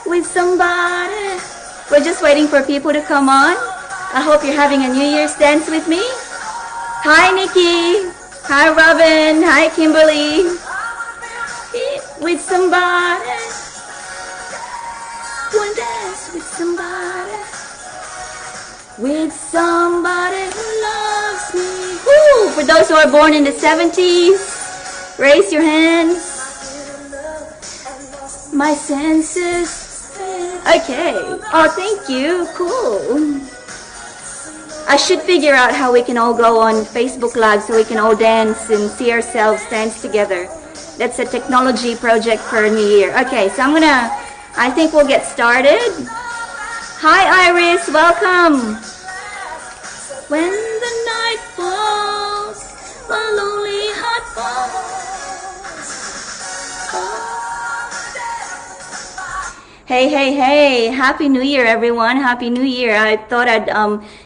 with somebody. We're just waiting for people to come on. I hope you're having a New Year's dance with me. Hi, Nikki. Hi, Robin. Hi, Kimberly. With somebody. One dance with somebody. With somebody who loves me. Woo! For those who are born in the 70s, raise your hands. My senses. Okay. Oh, thank you. Cool. I should figure out how we can all go on Facebook Live so we can all dance and see ourselves dance together. That's a technology project for New Year. Okay, so I think we'll get started. Hi, Iris. Welcome. When the night falls, my lonely heart falls. Hey. Happy New Year, everyone. Happy New Year. I thought I'd,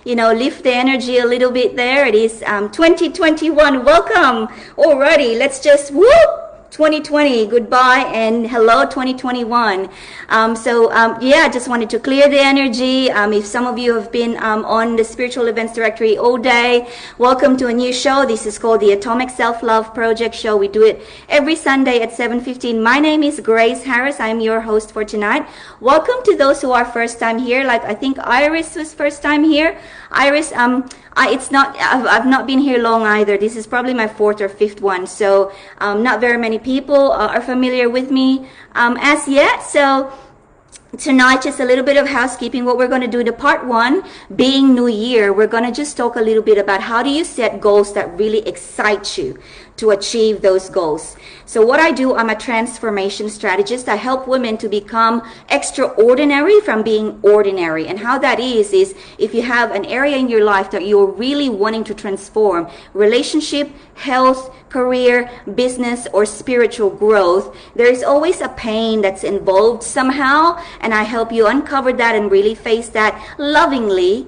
lift the energy a little bit there. It is 2021. Welcome. Alrighty, let's just whoop. 2020, goodbye, and hello 2021. I just wanted to clear the energy. If some of you have been on the Spiritual Events Directory all day, welcome to a new show. This is called the Atomic Self-Love Project Show. We do it every Sunday at 7:15. My name is Grace Harris. I'm your host for tonight. Welcome to those who are first time here. Like I think Iris was first time here. Iris, I've not been here long either. This is probably my 4th or 5th one. So not very many people are familiar with me as yet. So tonight, just a little bit of housekeeping. What we're going to do, the part 1, being New Year, we're going to just talk a little bit about how do you set goals that really excite you to achieve those goals. So what I do, I'm a transformation strategist. I help women to become extraordinary from being ordinary. And how that is if you have an area in your life that you're really wanting to transform, relationship, health, career, business, or spiritual growth, there is always a pain that's involved somehow. And I help you uncover that and really face that lovingly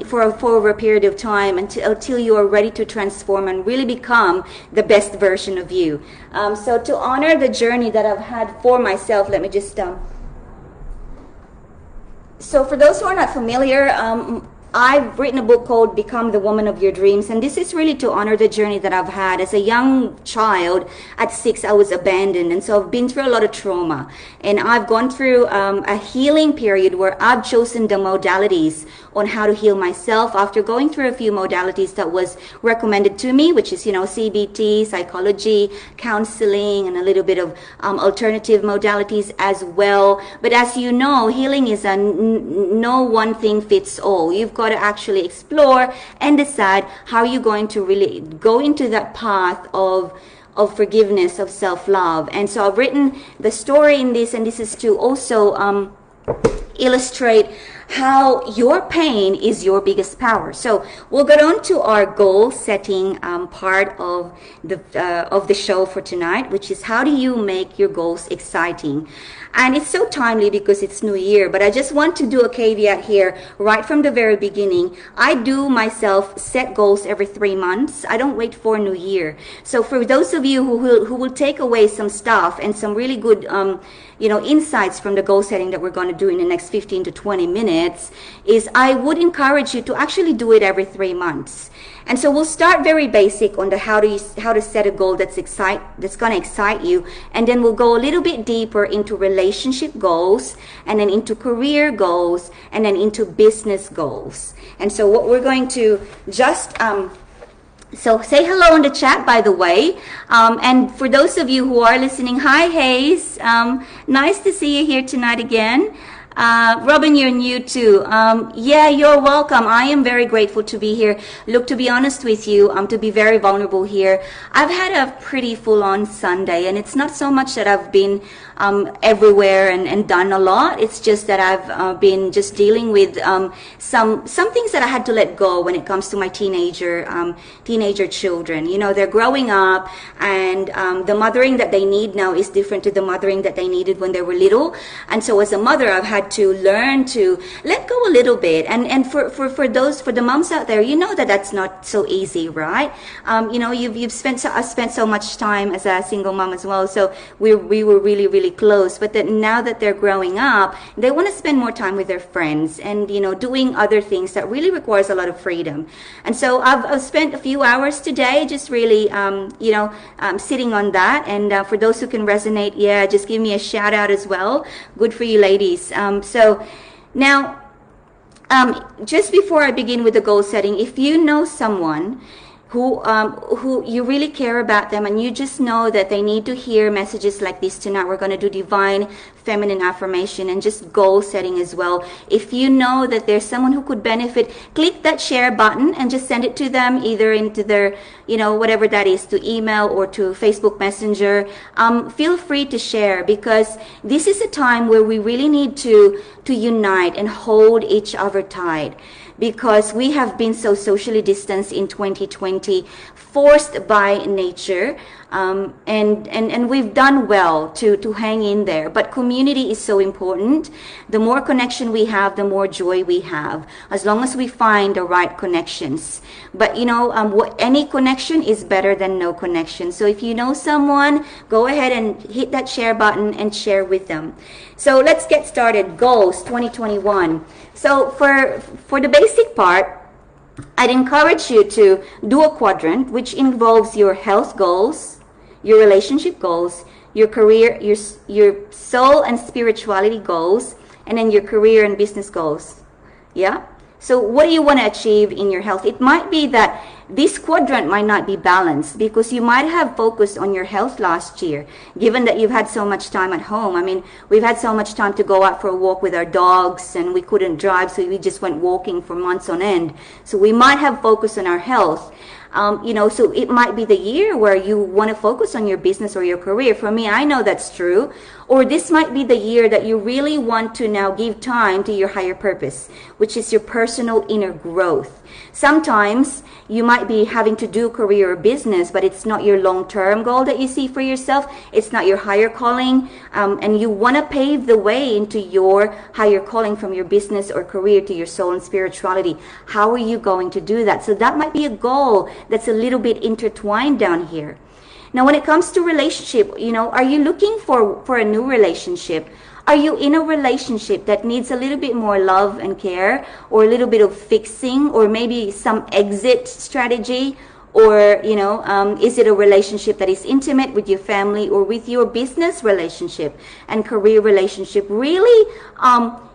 for a period of time until you are ready to transform and really become the best version of you. So to honor the journey that I've had for myself, let me just... So for those who are not familiar, I've written a book called Become the Woman of Your Dreams, and this is really to honor the journey that I've had. As a young child, at 6, I was abandoned, and so I've been through a lot of trauma. And I've gone through a healing period where I've chosen the modalities on how to heal myself after going through a few modalities that was recommended to me, which is, CBT, psychology, counseling, and a little bit of alternative modalities as well. But as you know, healing is no one thing fits all. You've got to actually explore and decide how you're going to really go into that path of forgiveness, of self-love. And so I've written the story in this, and this is to also illustrate how your pain is your biggest power. So we'll get on to our goal setting part of the show for tonight, which is how do you make your goals exciting? And it's so timely because it's New Year, but I just want to do a caveat here right from the very beginning. I do myself set goals every 3 months. I don't wait for New Year. So for those of you who will take away some stuff and some really good insights from the goal setting that we're going to do in the next 15 to 20 minutes, is I would encourage you to actually do it every 3 months. And so we'll start very basic on the how to set a goal that's going to excite you, and then we'll go a little bit deeper into relationship goals, and then into career goals, and then into business goals. And so what we're going to just so say hello in the chat, by the way. And for those of you who are listening, hi Hayes. Nice to see you here tonight again. Robin, you're new too. Yeah, you're welcome. I am very grateful to be here. Look, to be honest with you, to be very vulnerable here, I've had a pretty full-on Sunday, and it's not so much that I've been everywhere and done a lot. It's just that I've been just dealing with some things that I had to let go when it comes to my teenager children. They're growing up, and the mothering that they need now is different to the mothering that they needed when they were little. And so as a mother, I've had had to learn to let go a little bit. And for the moms out there, you know that that's not so easy, right? You know, you've spent so much time as a single mom as well. So we were really, really close. But that now that they're growing up, they want to spend more time with their friends and, you know, doing other things that really requires a lot of freedom. And so I've spent a few hours today just really, you know, sitting on that. And for those who can resonate, yeah, just give me a shout out as well. Good for you, ladies. So now, just before I begin with the goal setting, if you know someone who you really care about them and you just know that they need to hear messages like this tonight, we're going to do divine feminine affirmation and just goal setting as well. If you know that there's someone who could benefit, click that share button and just send it to them, either into their, you know, whatever that is, to email or to Facebook Messenger. Feel free to share, because this is a time where we really need to unite and hold each other tight, because we have been so socially distanced in 2020, forced by nature, and we've done well to hang in there. But community is so important. The more connection we have, the more joy we have, as long as we find the right connections. But you know, any connection is better than no connection. So if you know someone, go ahead and hit that share button and share with them. So let's get started. Goals 2021. So for the basic part, I'd encourage you to do a quadrant, which involves your health goals, your relationship goals, your career, your soul and spirituality goals, and then your career and business goals. Yeah? So what do you want to achieve in your health? It might be that this quadrant might not be balanced, because you might have focused on your health last year, given that you've had so much time at home. I mean, we've had so much time to go out for a walk with our dogs, and we couldn't drive, so we just went walking for months on end. So we might have focused on our health. You know, so it might be the year where you want to focus on your business or your career. For me, I know that's true. Or this might be the year that you really want to now give time to your higher purpose, which is your personal inner growth. Sometimes you might be having to do career or business, but it's not your long-term goal that you see for yourself. It's not your higher calling, and you want to pave the way into your higher calling from your business or career to your soul and spirituality. How are you going to do that? So that might be a goal that's a little bit intertwined down here. Now, when it comes to relationship, you know, are you looking for a new relationship? Are you in a relationship that needs a little bit more love and care, or a little bit of fixing, or maybe some exit strategy? Or, you know, is it a relationship that is intimate with your family or with your business relationship and career relationship? Really,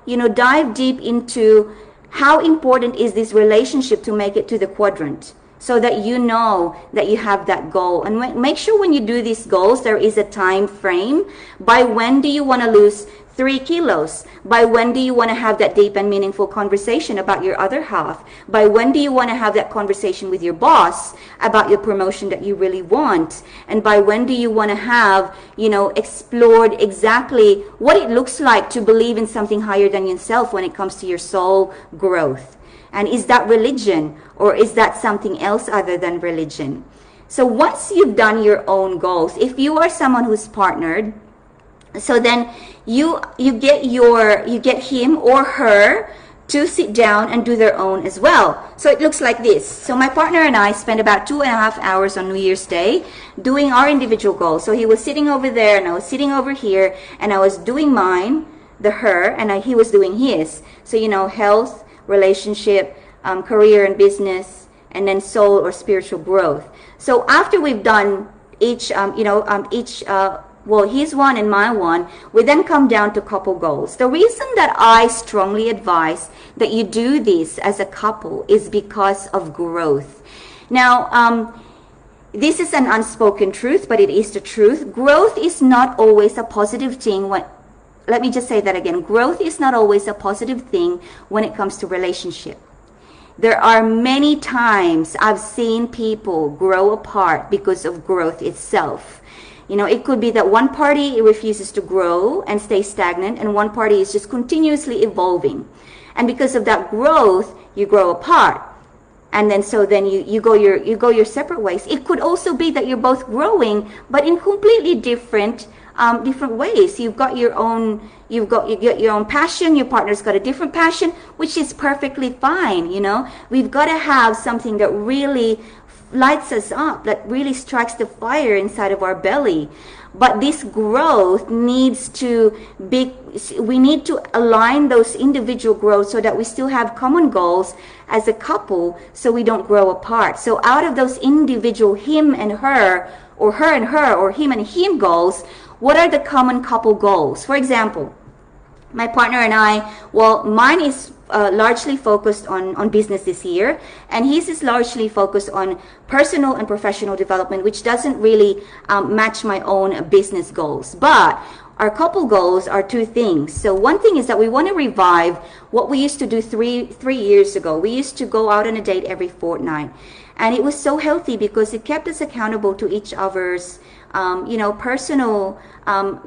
you know, dive deep into how important is this relationship to make it to the quadrant, so that you know that you have that goal. And make sure when you do these goals, there is a time frame. By when do you want to lose 3 kilos? By when do you want to have that deep and meaningful conversation about your other half? By when do you want to have that conversation with your boss about your promotion that you really want? And by when do you want to have, you know, explored exactly what it looks like to believe in something higher than yourself when it comes to your soul growth? And is that religion, or is that something else other than religion? So once you've done your own goals, if you are someone who's partnered, so then you get him or her to sit down and do their own as well. So it looks like this. So my partner and I spent about 2.5 hours on New Year's Day doing our individual goals. So he was sitting over there and I was sitting over here, and I was doing mine, her, and he was doing his. So, you know, health, relationship, career and business, and then soul or spiritual growth. So after we've done each, well, his one and my one, we then come down to couple goals. The reason that I strongly advise that you do this as a couple is because of growth. Now, this is an unspoken truth, but it is the truth. Growth is not always a positive thing let me just say that again. Growth is not always a positive thing when it comes to relationship. There are many times I've seen people grow apart because of growth itself. You know, it could be that one party refuses to grow and stay stagnant, and one party is just continuously evolving. And because of that growth, you grow apart. And then you go your separate ways. It could also be that you're both growing, but in completely different different ways. You get your own passion. Your partner's got a different passion, which is perfectly fine. We've got to have something that really lights us up, that really strikes the fire inside of our belly. But this growth needs to be, we need to align those individual growths so that we still have common goals as a couple, so we don't grow apart. So out of those individual him and her, or her and her, or him and him goals, what are the common couple goals? For example, my partner and I, well, mine is largely focused on business this year, and his is largely focused on personal and professional development, which doesn't really match my own business goals. But our couple goals are two things. So one thing is that we want to revive what we used to do three years ago. We used to go out on a date every fortnight, and it was so healthy because it kept us accountable to each other's personal,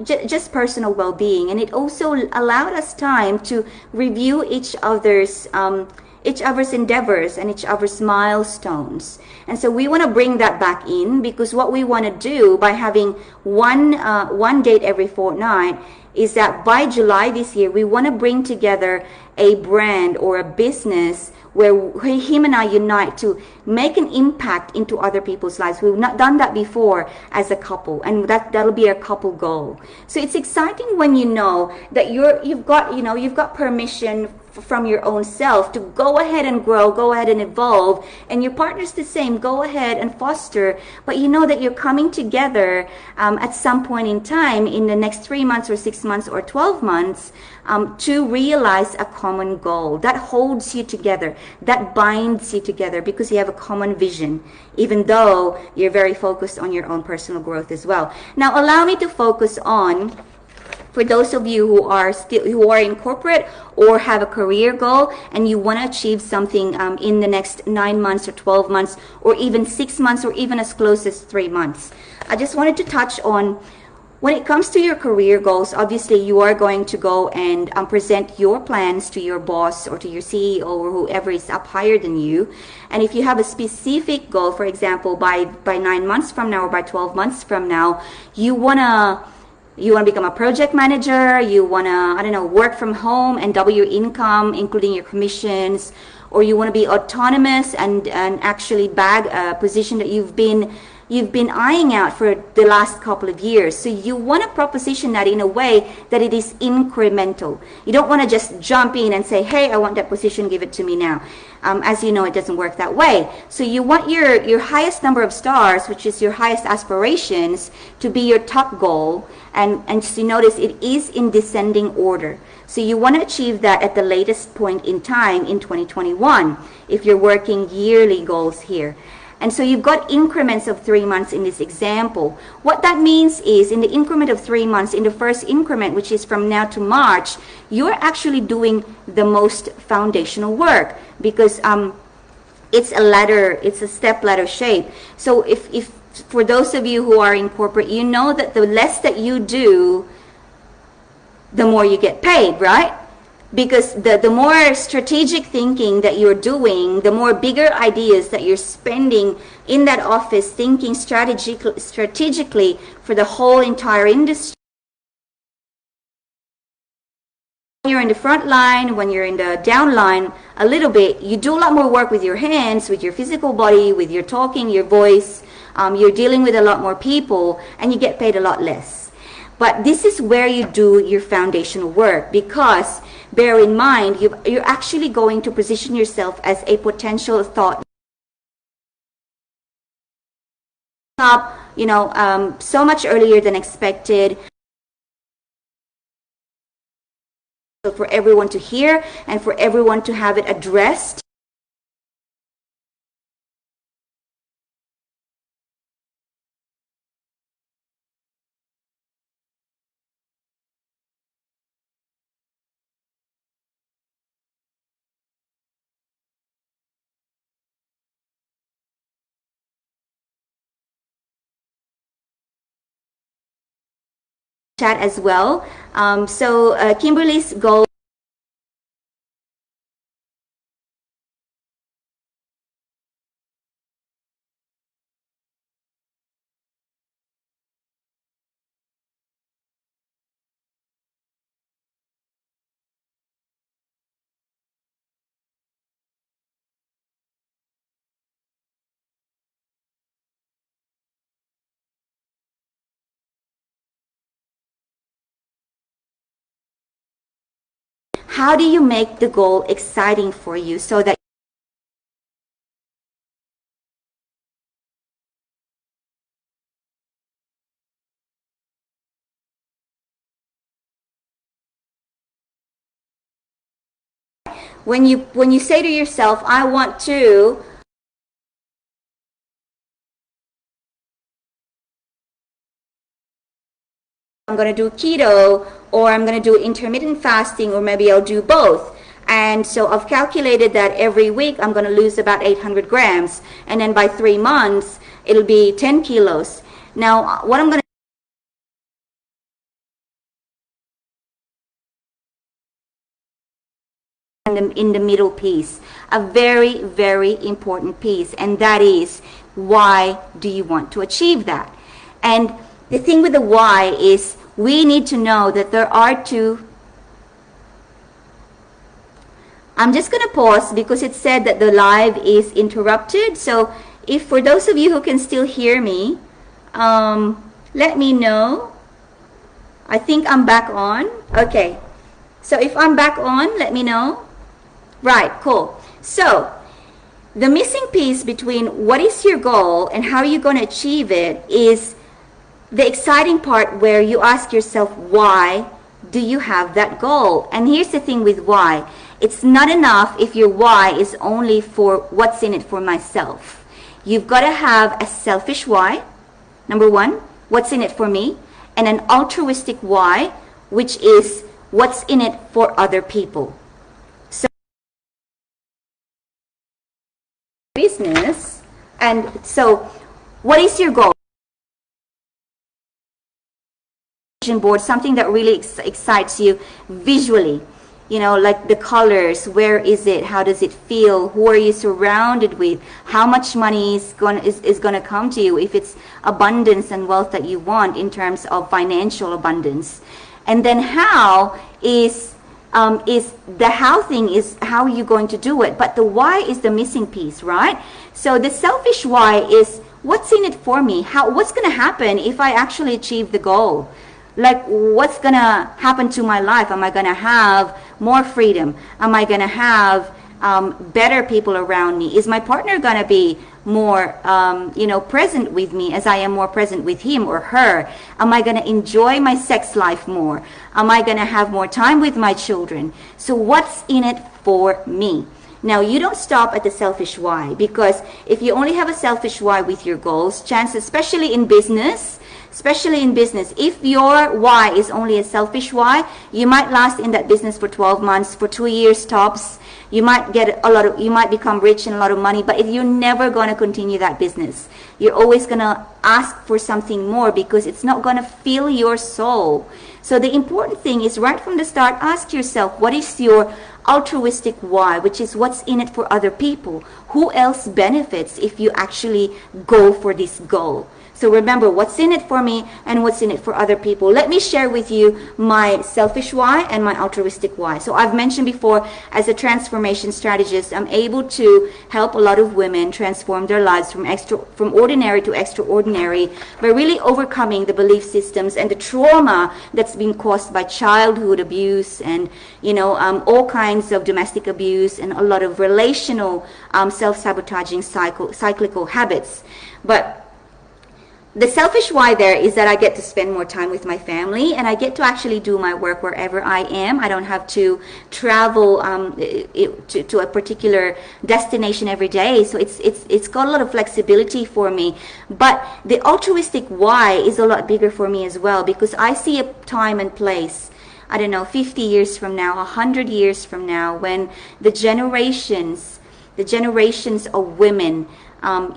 just personal well-being, and it also allowed us time to review each other's endeavors and each other's milestones. And so we want to bring that back in, because what we want to do by having one date every fortnight is that by July this year, we want to bring together a brand or a business where him and I unite to make an impact into other people's lives. We've not done that before as a couple, and that'll be a couple goal. So it's exciting when you know that you've got permission from your own self to go ahead and grow, go ahead and evolve, and your partner's the same, go ahead and foster, but you know that you're coming together at some point in time in the next 3 months or 6 months or 12 months to realize a common goal that holds you together, that binds you together, because you have a common vision, even though you're very focused on your own personal growth as well. Now allow me to focus on, for those of you who are in corporate or have a career goal and you want to achieve something in the next 9 months or 12 months or even 6 months or even as close as 3 months. I just wanted to touch on, when it comes to your career goals, obviously you are going to go and present your plans to your boss or to your CEO or whoever is up higher than you. And if you have a specific goal, for example, by 9 months from now or by 12 months from now, you want to become a project manager, you want to, work from home and double your income, including your commissions, or you want to be autonomous and actually bag a position that you've been eyeing out for the last couple of years. So you want to proposition that in a way that it is incremental. You don't want to just jump in and say, hey, I want that position, give it to me now. As you know, it doesn't work that way. So you want your highest number of stars, which is your highest aspirations, to be your top goal. And so you notice it is in descending order. So you want to achieve that at the latest point in time in 2021, if you're working yearly goals here. And so you've got increments of 3 months in this example. What that means is, in the increment of 3 months, in the first increment, which is from now to March, you're actually doing the most foundational work, because it's a step ladder shape. So if for those of you who are in corporate, you know that the less that you do, the more you get paid, right? Because the more strategic thinking that you're doing, the more bigger ideas that you're spending in that office, thinking strategically for the whole entire industry. When you're in the front line, when you're in the down line, a little bit, you do a lot more work with your hands, with your physical body, with your talking, your voice. You're dealing with a lot more people, and you get paid a lot less. But this is where you do your foundational work, because bear in mind, you're actually going to position yourself as a potential thought up, so much earlier than expected. For everyone to hear and for everyone to have it addressed. Chat as well. So Kimberly's goal how do you make the goal exciting for you so that when you say to yourself, I want to I'm going to do keto, or I'm going to do intermittent fasting, or maybe I'll do both. And so I've calculated that every week I'm going to lose about 800 grams. And then by 3 months, it'll be 10 kilos. Now, what I'm going to in the middle piece, a very, very important piece, and that is, why do you want to achieve that? And the thing with the why is we need to know that there are two. I'm just going to pause because it said that the live is interrupted. So if for those of you who can still hear me, let me know. I think I'm back on. Okay. So if I'm back on, let me know. Right, cool. So the missing piece between what is your goal and how you're going to achieve it is the exciting part where you ask yourself, why do you have that goal? And here's the thing with why. It's not enough if your why is only for what's in it for myself. You've got to have a selfish why, number one, what's in it for me, and an altruistic why, which is what's in it for other people. So business, and so what is your goal? Board, something that really excites you visually, you know, like the colors, where is it, how does it feel, who are you surrounded with, how much money is going to come to you, if it's abundance and wealth that you want in terms of financial abundance. And then how is the how thing is how you're going to do it, but the why is the missing piece, right? So the selfish why is what's in it for me, what's going to happen if I actually achieve the goal. Like, what's going to happen to my life? Am I going to have more freedom? Am I going to have better people around me? Is my partner going to be more, present with me as I am more present with him or her? Am I going to enjoy my sex life more? Am I going to have more time with my children? So what's in it for me? Now, you don't stop at the selfish why, because if you only have a selfish why with your goals, chances, especially in business, if your why is only a selfish why, you might last in that business for 12 months, for 2 years tops. You might you might become rich and a lot of money, but if you're never going to continue that business, you're always going to ask for something more because it's not going to fill your soul. So the important thing is right from the start, ask yourself, what is your altruistic why, which is what's in it for other people? Who else benefits if you actually go for this goal? So remember, what's in it for me and what's in it for other people. Let me share with you my selfish why and my altruistic why. So I've mentioned before, as a transformation strategist, I'm able to help a lot of women transform their lives from ordinary to extraordinary by really overcoming the belief systems and the trauma that's been caused by childhood abuse and, all kinds of domestic abuse and a lot of relational self-sabotaging cyclical habits. But the selfish why there is that I get to spend more time with my family and I get to actually do my work wherever I am. I don't have to travel to a particular destination every day. So it's got a lot of flexibility for me. But the altruistic why is a lot bigger for me as well, because I see a time and place, I don't know, 50 years from now, 100 years from now, when the generations of women,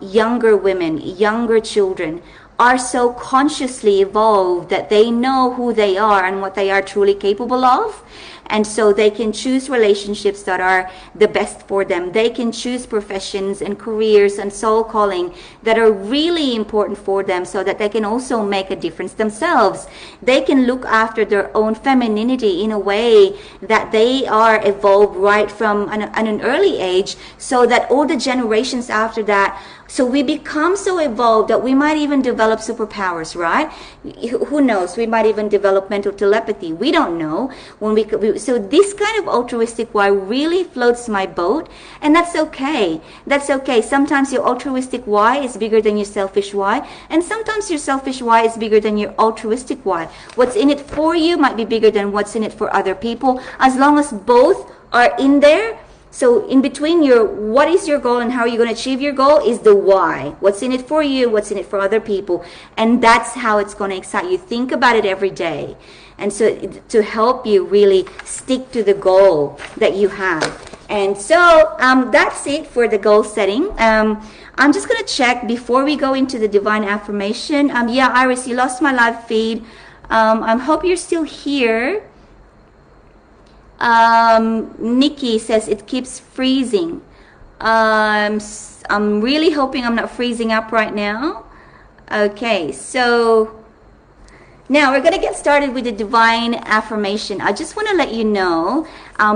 younger children, are so consciously evolved that they know who they are and what they are truly capable of. And so they can choose relationships that are the best for them. They can choose professions and careers and soul calling that are really important for them so that they can also make a difference themselves. They can look after their own femininity in a way that they are evolved right from an early age, so that all the generations after that, so we become so evolved that we might even develop superpowers, right? Who knows? We might even develop mental telepathy. We don't know. So this kind of altruistic why really floats my boat, and that's okay. That's okay. Sometimes your altruistic why is bigger than your selfish why, and sometimes your selfish why is bigger than your altruistic why. What's in it for you might be bigger than what's in it for other people, as long as both are in there. So in between your what is your goal and how are you going to achieve your goal is the why. What's in it for you, what's in it for other people. And that's how it's going to excite you. Think about it every day. And so to help you really stick to the goal that you have. And so that's it for the goal setting. I'm just going to check before we go into the divine affirmation. Yeah, Iris, you lost my live feed. I hope you're still here. Nikki says it keeps freezing. I'm really hoping I'm not freezing up right now. Okay, so now we're going to get started with the divine affirmation. I just want to let you know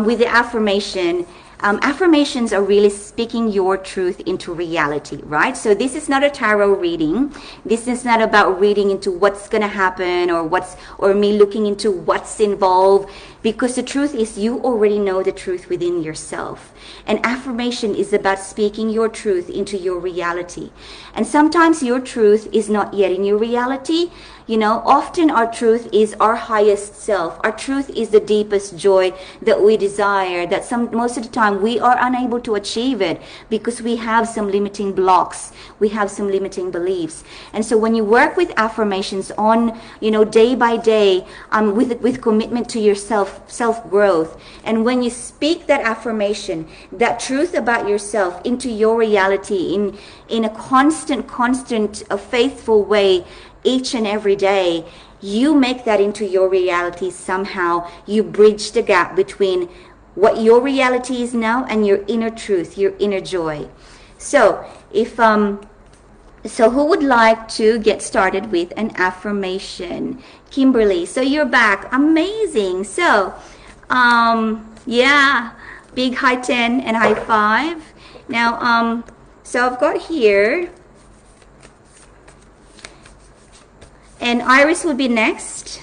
with the affirmation, affirmations are really speaking your truth into reality, right? So this is not a tarot reading. This is not about reading into what's going to happen or me looking into what's involved, because the truth is you already know the truth within yourself. And affirmation is about speaking your truth into your reality. And sometimes your truth is not yet in your reality. You know, often our truth is our highest self. Our truth is the deepest joy that we desire, that most of the time we are unable to achieve it because we have some limiting blocks. We have some limiting beliefs. And so when you work with affirmations on, you know, day by day, with commitment to yourself, self-growth, and when you speak that affirmation, that truth about yourself into your reality in a constant, a faithful way, each and every day, you make that into your reality somehow. You bridge the gap between what your reality is now and your inner truth, your inner joy. So so who would like to get started with an affirmation? Kimberly, so you're back. Amazing. So yeah, big high 10 and high 5. Now so I've got here, and Iris will be next.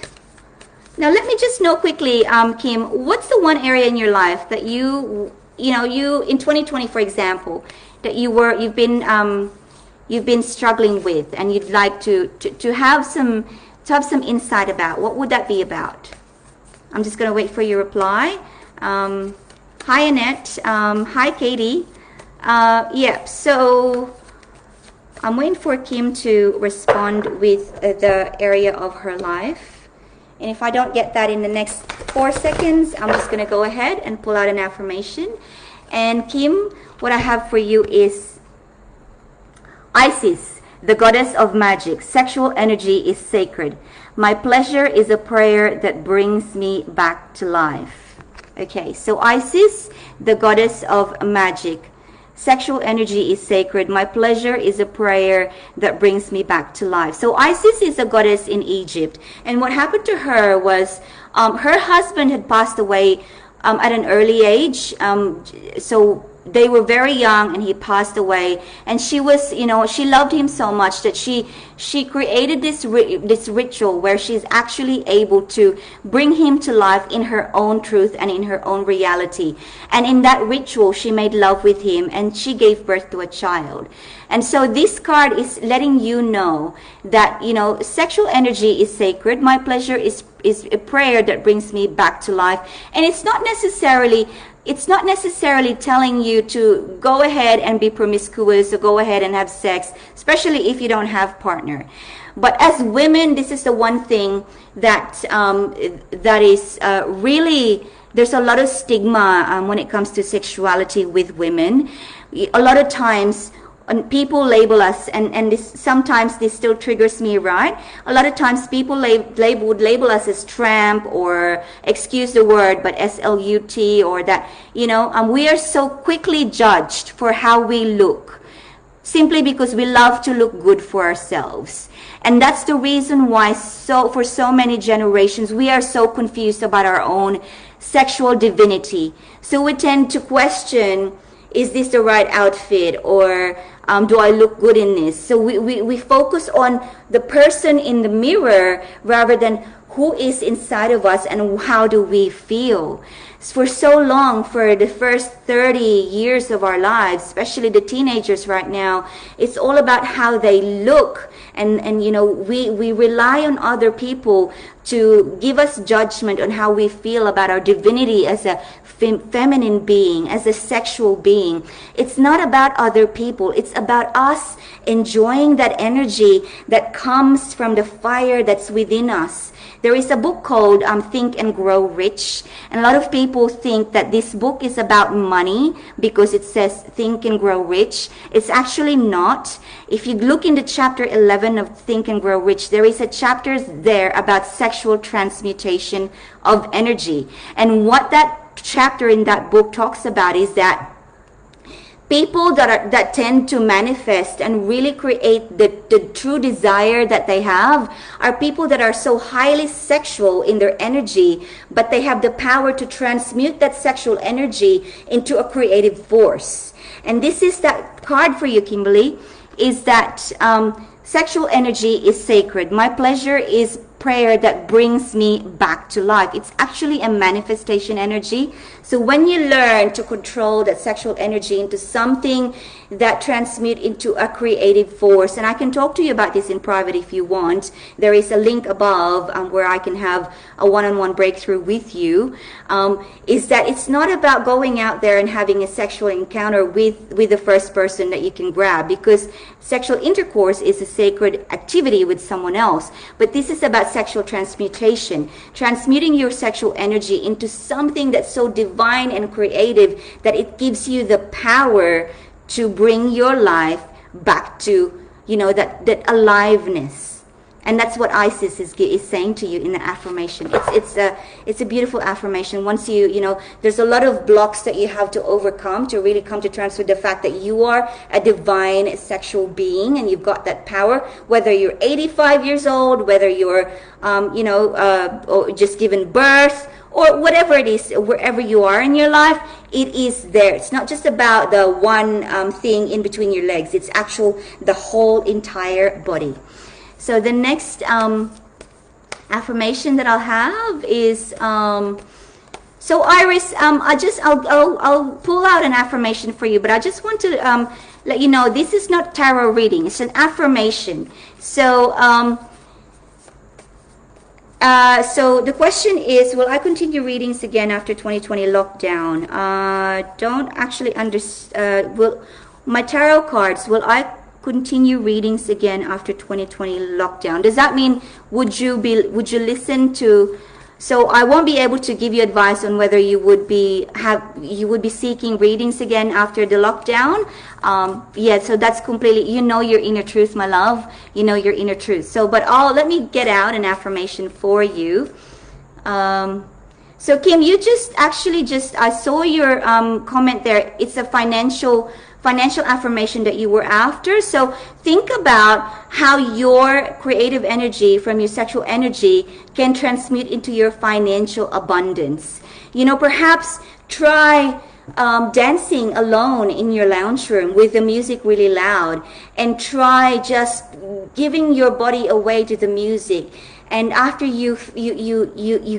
Now let me just know quickly, Kim, what's the one area in your life that you in 2020, for example, that you've been struggling with, and you'd like to have some insight about? What would that be about? I'm just going to wait for your reply. Hi Annette. Hi Katie. Yep. So I'm waiting for Kim to respond with the area of her life. And if I don't get that in the next 4 seconds, I'm just going to go ahead and pull out an affirmation. And Kim, what I have for you is Isis, the goddess of magic. Sexual energy is sacred. My pleasure is a prayer that brings me back to life. Okay, so Isis, the goddess of magic. Sexual energy is sacred. My pleasure is a prayer that brings me back to life. So Isis is a goddess in Egypt. And what happened to her was her husband had passed away at an early age. So they were very young and he passed away. And she was, she loved him so much that she created this ritual where she's actually able to bring him to life in her own truth and in her own reality. And in that ritual, she made love with him and she gave birth to a child. And so this card is letting you know that, sexual energy is sacred. My pleasure is a prayer that brings me back to life. And it's not necessarily telling you to go ahead and be promiscuous or go ahead and have sex, especially if you don't have partner. But as women, this is the one thing that is really, there's a lot of stigma when it comes to sexuality with women. A lot of times people label us, and sometimes this still triggers me, right? A lot of times people would label us as tramp, or excuse the word, but SLUT, or that, we are so quickly judged for how we look, simply because we love to look good for ourselves. And that's the reason why for so many generations, we are so confused about our own sexual divinity. So we tend to question, is this the right outfit, or do I look good in this? So we focus on the person in the mirror rather than who is inside of us and how do we feel. For so long, for the first 30 years of our lives, especially the teenagers right now, it's all about how they look. And you know, we rely on other people to give us judgment on how we feel about our divinity as a feminine being, as a sexual being. It's not about other people. It's about us enjoying that energy that comes from the fire that's within us. There is a book called Think and Grow Rich. And a lot of people think that this book is about money because it says Think and Grow Rich. It's actually not. If you look into chapter 11 of Think and Grow Rich, there is a chapter there about sexual transmutation of energy. And what that chapter in that book talks about is that people that tend to manifest and really create the true desire that they have are people that are so highly sexual in their energy, but they have the power to transmute that sexual energy into a creative force. And this is that card for you, Kimberly, is that sexual energy is sacred. My pleasure is prayer that brings me back to life. It's actually a manifestation energy. So when you learn to control that sexual energy into something that transmute into a creative force, and I can talk to you about this in private if you want. There is a link above where I can have a one-on-one breakthrough with you, is that it's not about going out there and having a sexual encounter with the first person that you can grab, because sexual intercourse is a sacred activity with someone else. But this is about sexual transmutation, transmuting your sexual energy into something that's so divine and creative that it gives you the power to bring your life back to, you know, that aliveness. And that's what Isis is saying to you in the affirmation. It's a beautiful affirmation. Once you know, there's a lot of blocks that you have to overcome to really come to terms with the fact that you are a divine sexual being and you've got that power. Whether you're 85 years old, whether you're, or just given birth, or whatever it is, wherever you are in your life, it is there. It's not just about the one thing in between your legs. It's actual the whole entire body. So the next affirmation that I'll have is, so Iris, I'll pull out an affirmation for you, but I just want to let you know this is not tarot reading. It's an affirmation. So so the question is, will I continue readings again after 2020 lockdown? Don't actually understand. Will my tarot cards, will I continue readings again after 2020 lockdown? Does that mean would you listen to? So I won't be able to give you advice on whether you would be seeking readings again after the lockdown. Yeah, so that's completely, you know, your inner truth, my love. You know your inner truth. So, but let me get out an affirmation for you. So Kim, you I saw your comment there. It's a financial affirmation that you were after. So think about how your creative energy from your sexual energy can transmute into your financial abundance. You know, perhaps try dancing alone in your lounge room with the music really loud, and try just giving your body away to the music. And after you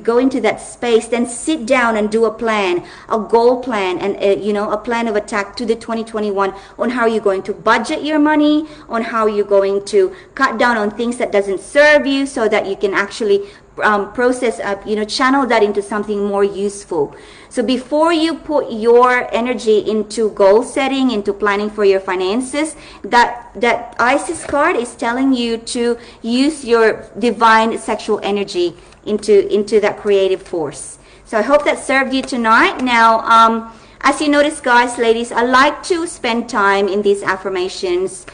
go into that space, then sit down and do a plan, a goal plan, and a plan of attack to the 2021 on how you're going to budget your money, on how you're going to cut down on things that doesn't serve you, so that you can actually channel that into something more useful. So before you put your energy into goal setting, into planning for your finances, that Isis card is telling you to use your divine sexual energy into that creative force. So I hope that served you tonight. Now, as you notice, guys, ladies, I like to spend time in these affirmations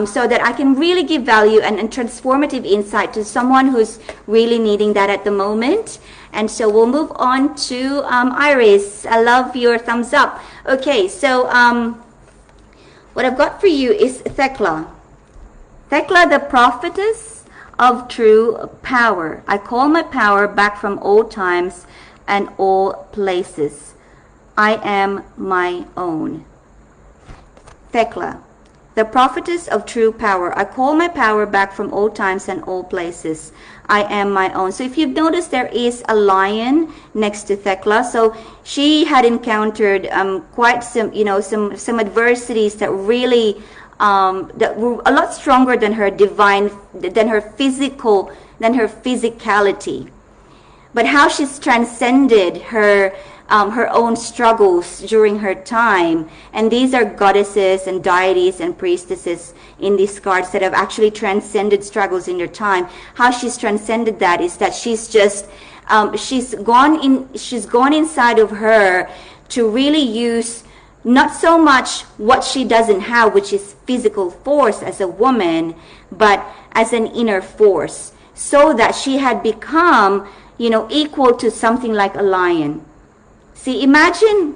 so that I can really give value and transformative insight to someone who's really needing that at the moment. And so we'll move on to Iris. I love your thumbs up. Okay, so what I've got for you is Thekla. Thekla, the prophetess of true power. I call my power back from old times and all places. I am my own. Thekla, The prophetess of true power. I call my power back from old times and old places. I am my own. So if you've noticed, there is a lion next to Thekla. So she had encountered quite some, some adversities that really that were a lot stronger than her physicality. But how she's transcended her own struggles during her time. And these are goddesses and deities and priestesses in these cards that have actually transcended struggles in their time. How she's transcended that is that she's just she's gone inside of her to really use not so much what she doesn't have, which is physical force as a woman, but as an inner force, so that she had become, equal to something like a lion. See, imagine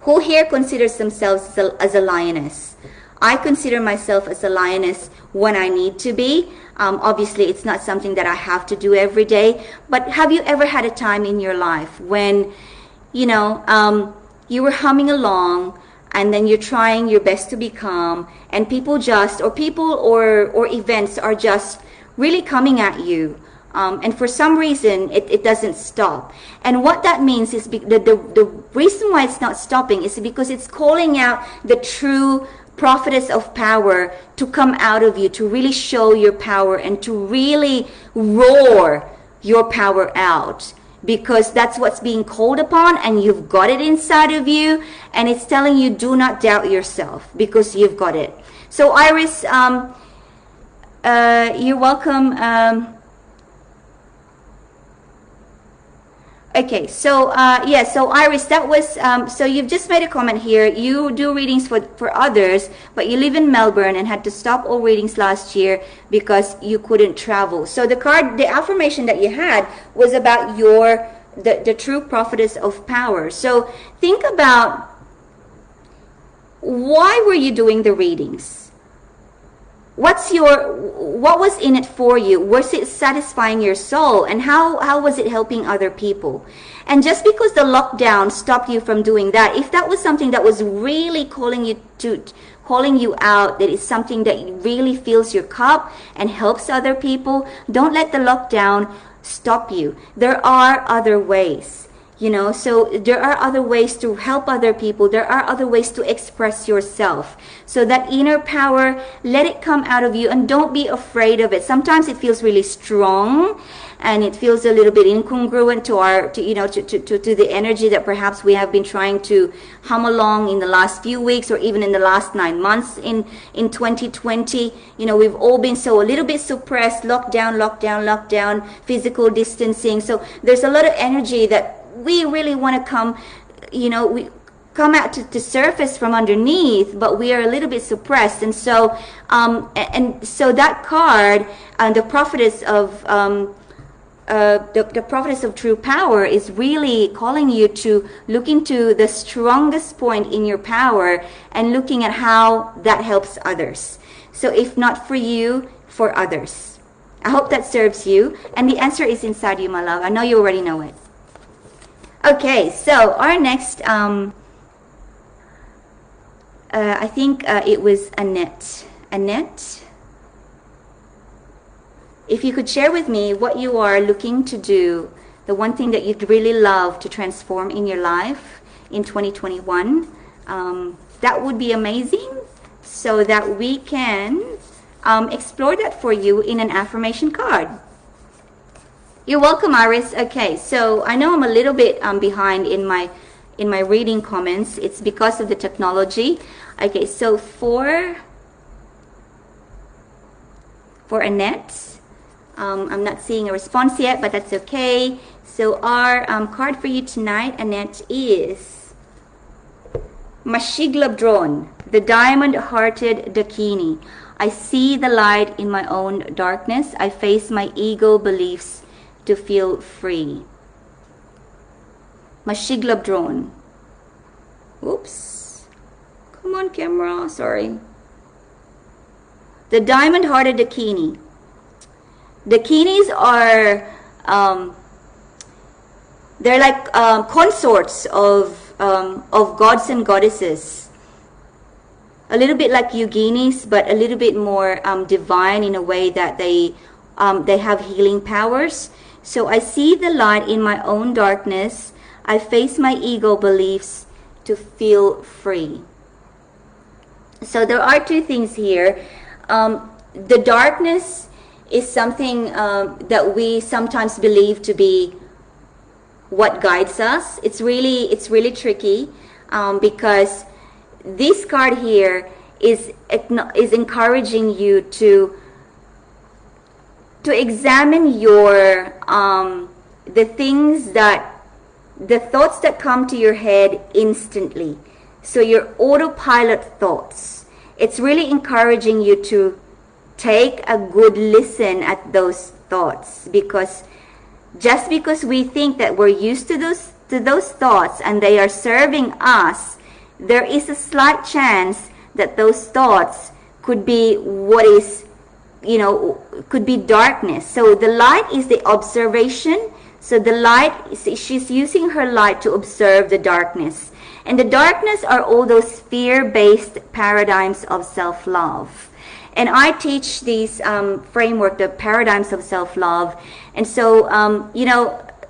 who here considers themselves as a lioness. I consider myself as a lioness when I need to be. Obviously, it's not something that I have to do every day. But have you ever had a time in your life when, you were humming along and then you're trying your best to be calm, and people or events are just really coming at you? And for some reason, it doesn't stop. And what that means is the reason why it's not stopping is because it's calling out the true prophetess of power to come out of you, to really show your power and to really roar your power out. Because that's what's being called upon, and you've got it inside of you, and it's telling you, do not doubt yourself, because you've got it. So Iris, you're welcome. Okay, so so Iris, that was so you've just made a comment here. You do readings for others, but you live in Melbourne and had to stop all readings last year because you couldn't travel. So the affirmation that you had was about the true prophetess of power. So think about, why were you doing the readings? What was in it for you? Was it satisfying your soul? And how was it helping other people? And just because the lockdown stopped you from doing that, if that was something that was really calling you out, that is something that really fills your cup and helps other people, don't let the lockdown stop you. There are other ways. So there are other ways to help other people. There are other ways to express yourself. So that inner power, let it come out of you, and don't be afraid of it. Sometimes it feels really strong, and it feels a little bit incongruent to the energy that perhaps we have been trying to hum along in the last few weeks, or even in the last 9 months in 2020. We've all been a little bit suppressed, lockdown, physical distancing. So there's a lot of energy that we really want to come out to surface from underneath, but we are a little bit suppressed. And so so that card, the prophetess of the prophetess of true power, is really calling you to look into the strongest point in your power and looking at how that helps others. So if not for you, for others. I hope that serves you. And the answer is inside you, my love. I know you already know it. Okay, so our next, I think it was Annette. Annette, if you could share with me what you are looking to do, the one thing that you'd really love to transform in your life in 2021, that would be amazing, so that we can explore that for you in an affirmation card. You're welcome, Iris. Okay, so I know I'm a little bit behind in my reading comments. It's because of the technology. Okay, so for Annette, I'm not seeing a response yet, but that's okay. So our card for you tonight, Annette, is Mashiglabdron, the diamond-hearted Dakini. I see the light in my own darkness. I face my ego beliefs to feel free. Mashiglabdron. Oops. Come on, camera. Sorry. The diamond-hearted Dakini. Dakinis are, they're like consorts of gods and goddesses. a little bit like yoginis, but a little bit more divine in a way that they have healing powers. So I see the light in my own darkness. I face my ego beliefs to feel free. So there are two things here. The darkness is something that we sometimes believe to be what guides us. It's really tricky because this card here is encouraging you to examine your the thoughts that come to your head instantly. So your autopilot thoughts. It's really encouraging you to take a good listen at those thoughts, because just because we think that we're used to those thoughts and they are serving us, there is a slight chance that those thoughts could be what is, could be darkness. So the light is the observation. So the light, she's using her light to observe the darkness. And the darkness are all those fear-based paradigms of self-love. And I teach these framework, the paradigms of self-love. And so,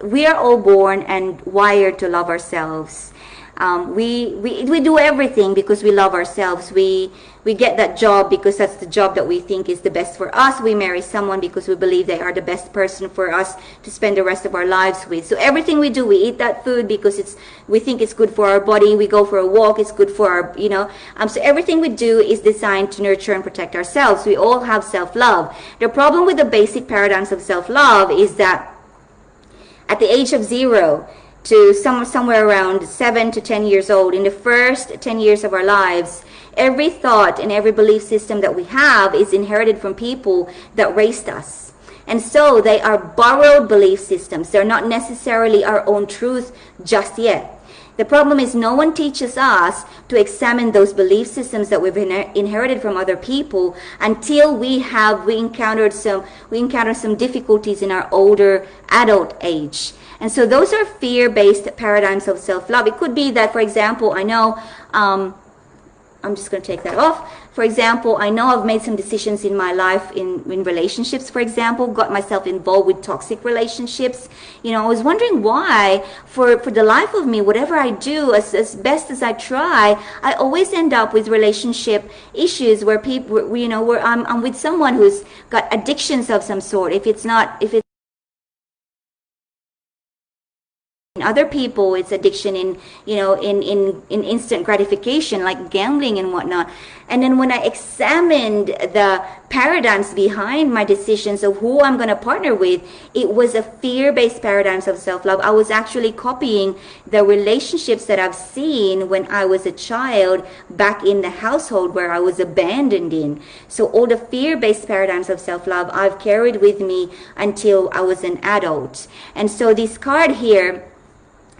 we are all born and wired to love ourselves. We do everything because we love ourselves. We get that job because that's the job that we think is the best for us. We marry someone because we believe they are the best person for us to spend the rest of our lives with. So everything we do, we eat that food because we think it's good for our body. We go for a walk, it's good for our, so everything we do is designed to nurture and protect ourselves. We all have self-love. The problem with the basic paradigms of self-love is that at the age of 0 to somewhere around 7 to 10 years old, in the first 10 years of our lives, every thought and every belief system that we have is inherited from people that raised us. And so they are borrowed belief systems. They're not necessarily our own truth just yet. The problem is no one teaches us to examine those belief systems that we've inherited from other people until we encounter some difficulties in our older adult age. And so those are fear-based paradigms of self-love. It could be that, for example, I know, I'm just going to take that off. For example, I know I've made some decisions in my life in relationships, for example, got myself involved with toxic relationships. I was wondering why, for the life of me, whatever I do, as best as I try, I always end up with relationship issues where people, where I'm with someone who's got addictions of some sort. If it's other people, it's addiction in instant gratification, like gambling and whatnot. And then when I examined the paradigms behind my decisions of who I'm going to partner with, it was a fear-based paradigms of self-love. I was actually copying the relationships that I've seen when I was a child back in the household where I was abandoned in. So all the fear-based paradigms of self-love I've carried with me until I was an adult. And so this card here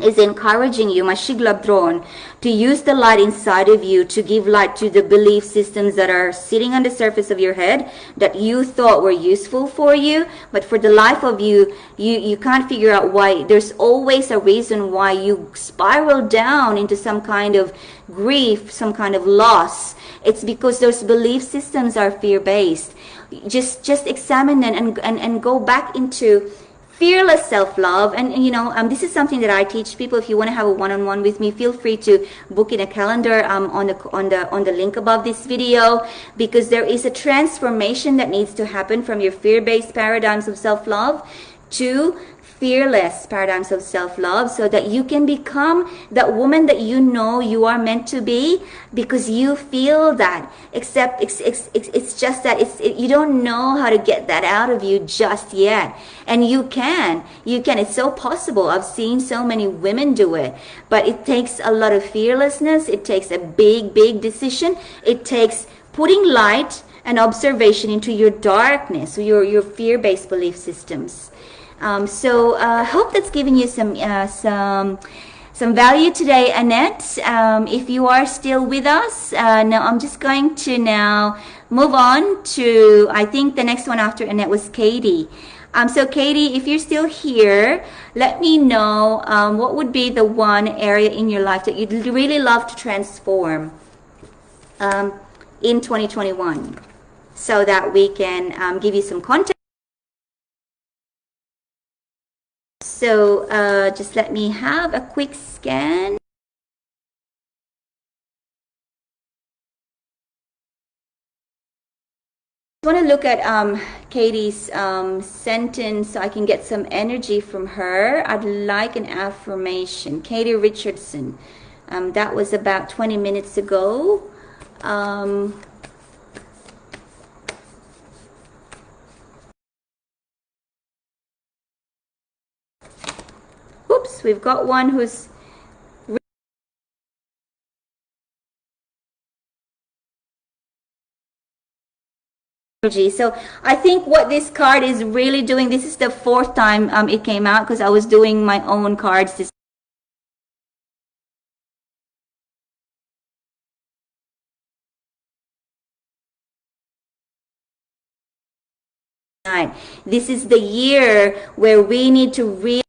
is encouraging you, Mashiglabdron, to use the light inside of you to give light to the belief systems that are sitting on the surface of your head that you thought were useful for you, but for the life of you, you can't figure out why. There's always a reason why you spiral down into some kind of grief, some kind of loss. It's because those belief systems are fear-based. Just examine them and go back into fearless self-love. And this is something that I teach people. If you want to have a one-on-one with me, feel free to book in a calendar on the link above this video, because there is a transformation that needs to happen from your fear-based paradigms of self-love to fearless paradigms of self-love, so that you can become that woman that you know you are meant to be, because you feel that. Except it's just that you don't know how to get that out of you just yet. And you can. It's so possible. I've seen so many women do it, but it takes a lot of fearlessness. It takes a big decision. It takes putting light and observation into your darkness, your fear-based belief systems. So I hope that's giving you some value today, Annette. If you are still with us, now I'm just going to now move on to, I think the next one after Annette was Katie. So Katie, if you're still here, let me know what would be the one area in your life that you'd really love to transform. in 2021, so that we can give you some context. So just let me have a quick scan. I want to look at Katie's sentence so I can get some energy from her. I'd like an affirmation. Katie Richardson. That was about 20 minutes ago. Oops, we've got one who's energy. So I think what this card is really doing, this is the fourth time it came out, because I was doing my own cards this night. This is the year where we need to really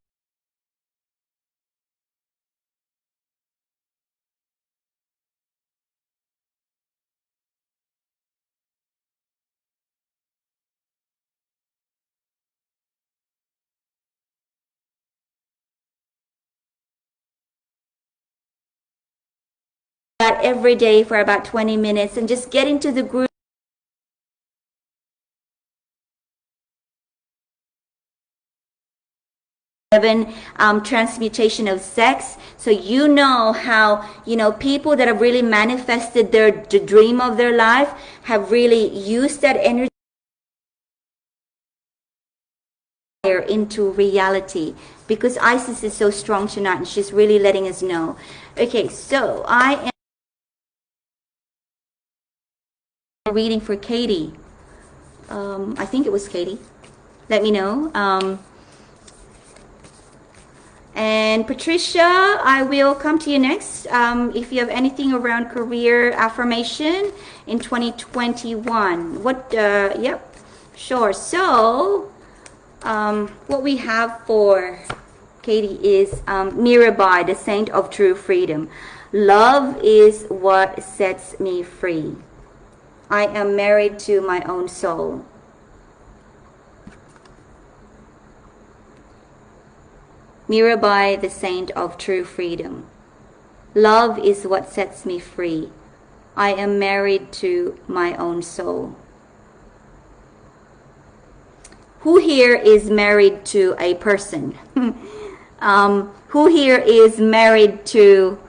that every day for about 20 minutes and just get into the groove. Transmutation of sex. So you know how, you know, people that have really manifested the dream of their life have really used that energy into reality, because Isis is so strong tonight and she's really letting us know. Okay, so I am reading for Katie. I think it was Katie. Let me know. And Patricia, I will come to you next. If you have anything around career affirmation in 2021. Yep, sure. So, what we have for Katie is Mirabai, the saint of true freedom. Love is what sets me free. I am married to my own soul. Mirabai, the saint of true freedom. Love is what sets me free. I am married to my own soul. Who here is married to a person? Who here is married to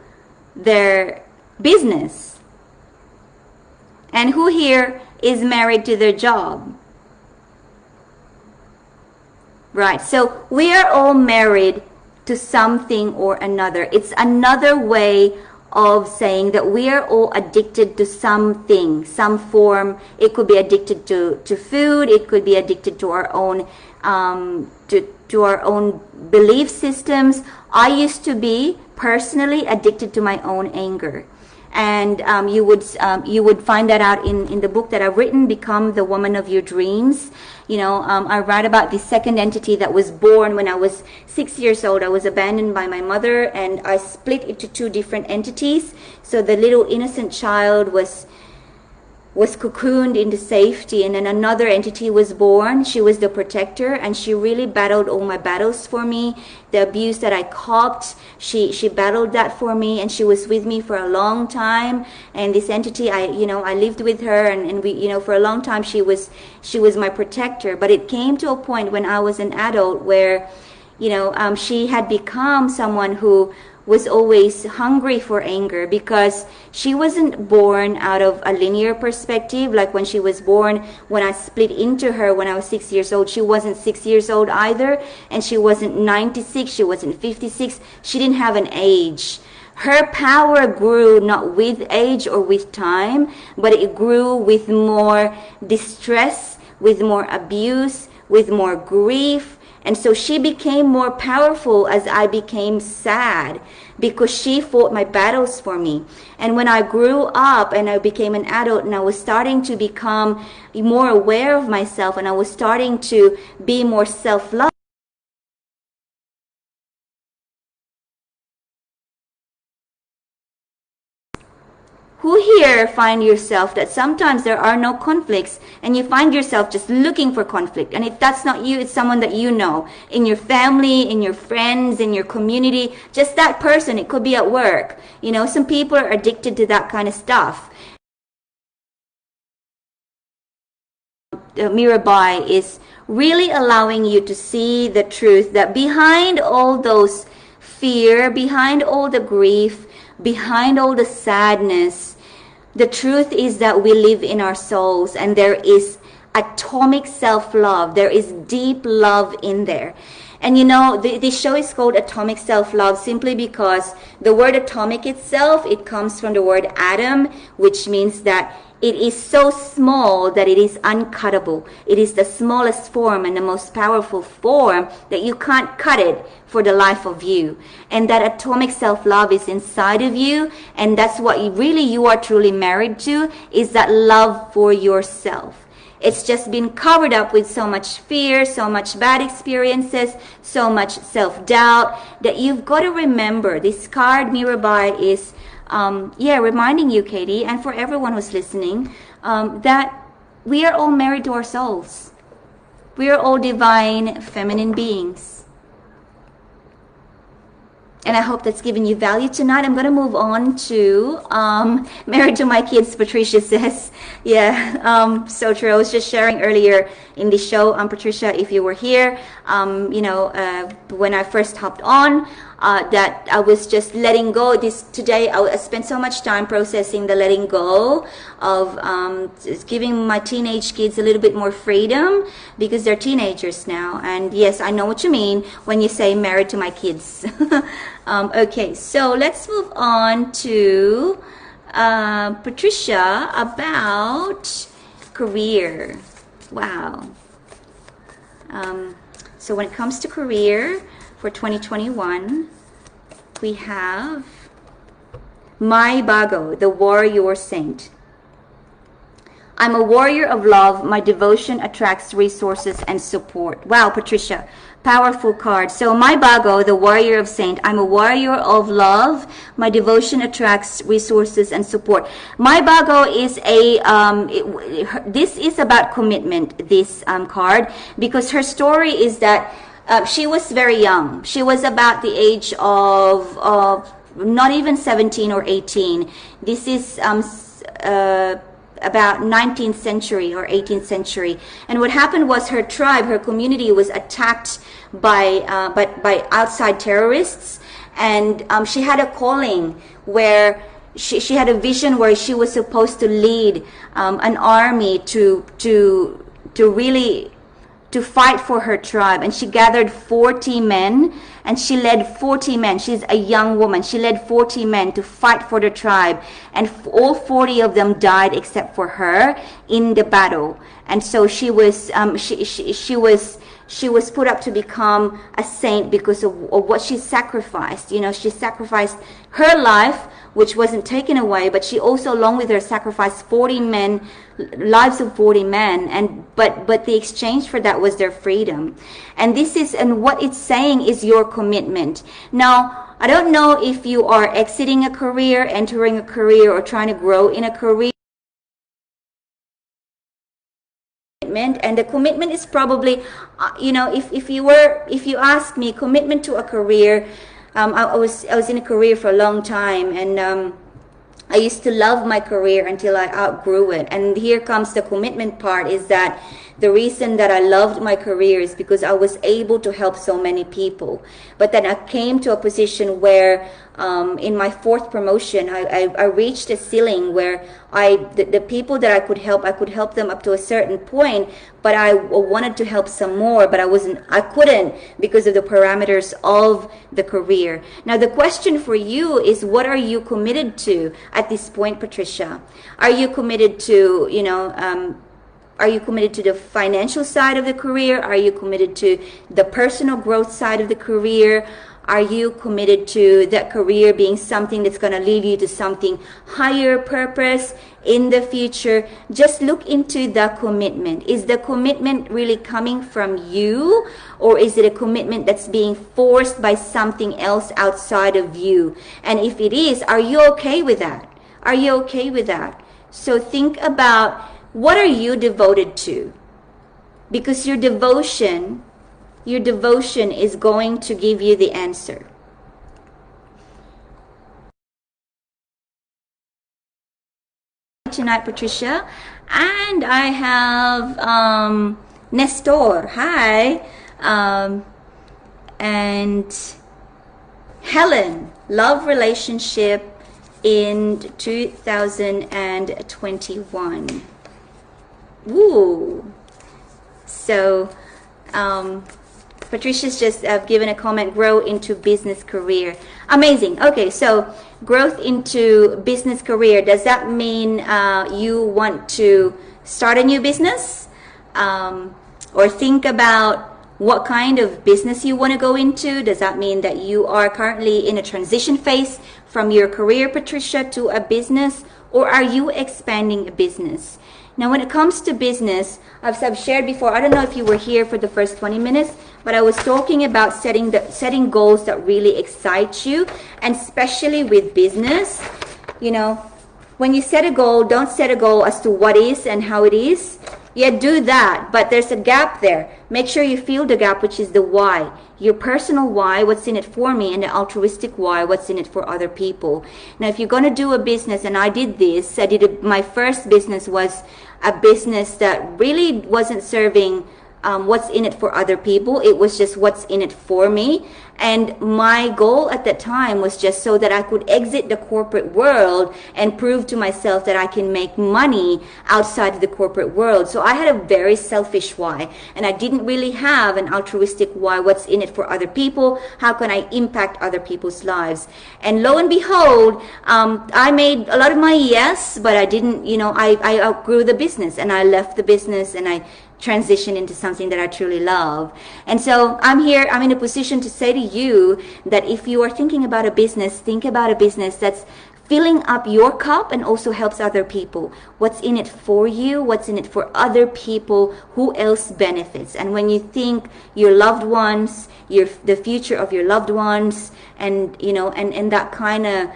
their business? And who here is married to their job? Right, so we are all married to something or another. It's another way of saying that we are all addicted to something, some form. It could be addicted to food. It could be addicted to our own to our own belief systems. I used to be personally addicted to my own anger. And you would find that out in the book that I've written, Become the Woman of Your Dreams. You know, I write about the second entity that was born when I was 6 years old. I was abandoned by my mother, and I split into two different entities. So the little innocent child was cocooned into safety, and then another entity was born. She was the protector, and she really battled all my battles for me. The abuse that I copped, she battled that for me, and she was with me for a long time. And this entity, I lived with her, and we, for a long time she was my protector. But it came to a point when I was an adult where, she had become someone who was always hungry for anger, because she wasn't born out of a linear perspective. Like when she was born, when I split into her when I was 6 years old, she wasn't 6 years old either, and she wasn't 96, she wasn't 56. She didn't have an age. Her power grew not with age or with time, but it grew with more distress, with more abuse, with more grief. And so she became more powerful as I became sad, because she fought my battles for me. And when I grew up and I became an adult, and I was starting to become more aware of myself, and I was starting to be more self-love, Who here find yourself that sometimes there are no conflicts and you find yourself just looking for conflict? And if that's not you, it's someone that you know, in your family, in your friends, in your community, just that person. It could be at work. You know, some people are addicted to that kind of stuff. Mirabai is really allowing you to see the truth that behind all those fear, behind all the grief, behind all the sadness, the truth is that we live in our souls, and there is atomic self-love. There is deep love in there. And you know, the show is called Atomic Self-Love simply because the word atomic itself, it comes from the word atom, which means that it is so small that it is uncuttable. It is the smallest form and the most powerful form that you can't cut it for the life of you. And that atomic self-love is inside of you, and that's what you are truly married to, is that love for yourself. It's just been covered up with so much fear, so much bad experiences, so much self-doubt, that you've got to remember. This card, Mirabai, is reminding you, Katie, and for everyone who's listening, that we are all married to our souls. We are all divine feminine beings. And I hope that's given you value tonight. I'm going to move on to Married to My Kids, Patricia says. Yeah, so true. I was just sharing earlier in the show, Patricia, if you were here, when I first hopped on, that I was just letting go. Today I spent so much time processing the letting go of just giving my teenage kids a little bit more freedom, because they're teenagers now. And yes, I know what you mean when you say married to my kids. Okay, so let's move on to Patricia about career. Wow. So when it comes to career for 2021, we have My Bago, the warrior saint. I'm a warrior of love. My devotion attracts resources and support. Wow, Patricia, powerful card. So My Bago, the warrior of saint. I'm a warrior of love. My devotion attracts resources and support. My Bago is this is about commitment, this card, because her story is that she was very young. She was about the age of not even 17 or 18. This is about 19th century or 18th century. And what happened was her tribe, her community was attacked by outside terrorists. And she had a calling where she had a vision where she was supposed to lead an army to really to fight for her tribe. And she gathered 40 men, and she led 40 men. She's a young woman. She led 40 men to fight for the tribe, and all 40 of them died except for her in the battle. And so she was she was put up to become a saint because of what she sacrificed. You know, she sacrificed her life, which wasn't taken away, but she also, along with her, sacrificed 40 men, lives of 40 men, and but the exchange for that was their freedom. And this is, and what it's saying is your commitment. Now, I don't know if you are exiting a career, entering a career, or trying to grow in a career. And the commitment is probably, if you ask me, commitment to a career, I was in a career for a long time, and I used to love my career until I outgrew it. And here comes the commitment part, is that the reason that I loved my career is because I was able to help so many people. But then I came to a position where in my fourth promotion, I reached a ceiling where the people that I could help them up to a certain point, but I wanted to help some more, but I couldn't because of the parameters of the career. Now the question for you is, what are you committed to at this point, Patricia? Are you committed to, are you committed to the financial side of the career? Are you committed to the personal growth side of the career? Are you committed to that career being something that's going to lead you to something higher purpose in the future? Just look into the commitment. Is the commitment really coming from you, or is it a commitment that's being forced by something else outside of you? And if it is, are you okay with that? Are you okay with that? So think about, what are you devoted to? Because your devotion is going to give you the answer. Tonight, Patricia, and I have Nestor. Hi. And Helen, love relationship in 2021. Woo. So Patricia's just given a comment, grow into business career. Amazing. Okay, so growth into business career, does that mean you want to start a new business? Or think about what kind of business you want to go into? Does that mean that you are currently in a transition phase from your career, Patricia, to a business? Or are you expanding a business? Now, when it comes to business, I've shared before, I don't know if you were here for the first 20 minutes, but I was talking about setting goals that really excite you, and especially with business. You know, when you set a goal, don't set a goal as to what is and how it is. Yeah, do that, but there's a gap there. Make sure you feel the gap, which is the why. Your personal why, what's in it for me, and the altruistic why, what's in it for other people. Now, if you're going to do a business, and I did this, my first business was a business that really wasn't serving what's in it for other people. It was just what's in it for me. And my goal at that time was just so that I could exit the corporate world and prove to myself that I can make money outside of the corporate world. So I had a very selfish why, and I didn't really have an altruistic why. What's in it for other people? How can I impact other people's lives? And lo and behold, I made a lot of money, yes, but I didn't, I outgrew the business, and I left the business, and I transition into something that I truly love. And so I'm in a position to say to you that if you are thinking about a business, think about a business that's filling up your cup and also helps other people. What's in it for you? What's in it for other people? Who else benefits? And when you think your loved ones, the future of your loved ones, and and that kind of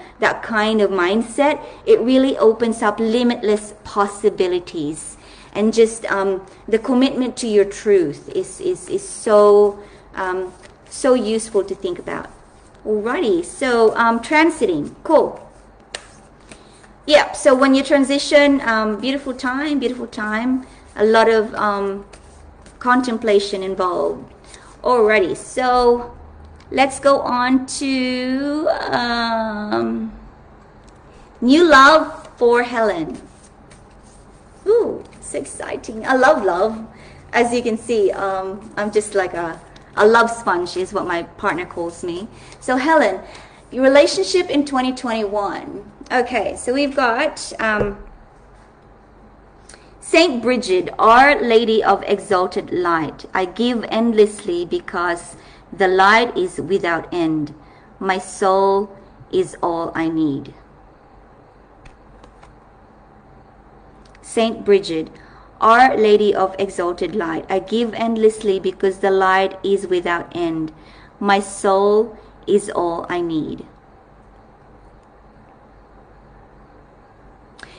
mindset, it really opens up limitless possibilities. And just the commitment to your truth is so useful to think about. Alrighty, so transiting, cool. Yeah, so when you transition, beautiful time, a lot of contemplation involved. Alrighty, so let's go on to new love for Helen. Ooh, so exciting. I love love. As you can see, I'm just like a love sponge is what my partner calls me. So Helen, your relationship in 2021. Okay, so we've got Saint Bridget, Our Lady of Exalted Light. I give endlessly because the light is without end. My soul is all I need. Saint Bridget, Our Lady of Exalted Light, I give endlessly because the light is without end. My soul is all I need.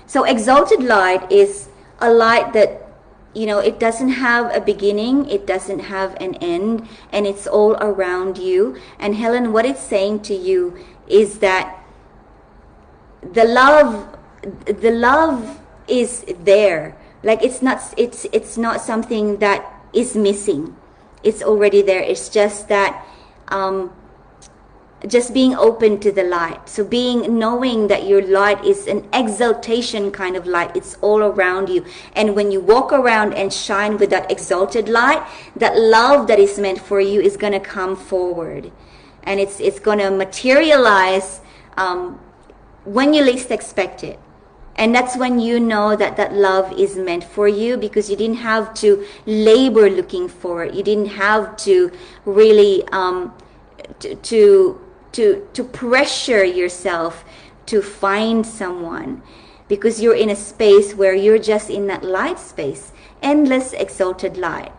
So exalted light is a light that, it doesn't have a beginning, it doesn't have an end, and it's all around you. And Helen, what it's saying to you is that the love is there. Like it's not something that is missing. It's already there. It's just that just being open to the light. So knowing that your light is an exaltation kind of light. It's all around you. And when you walk around and shine with that exalted light, that love that is meant for you is going to come forward. And it's going to materialize when you least expect it. And that's when you know that love is meant for you, because you didn't have to labor looking for it. You didn't have to really to pressure yourself to find someone, because you're in a space where you're just in that light space, endless exalted light.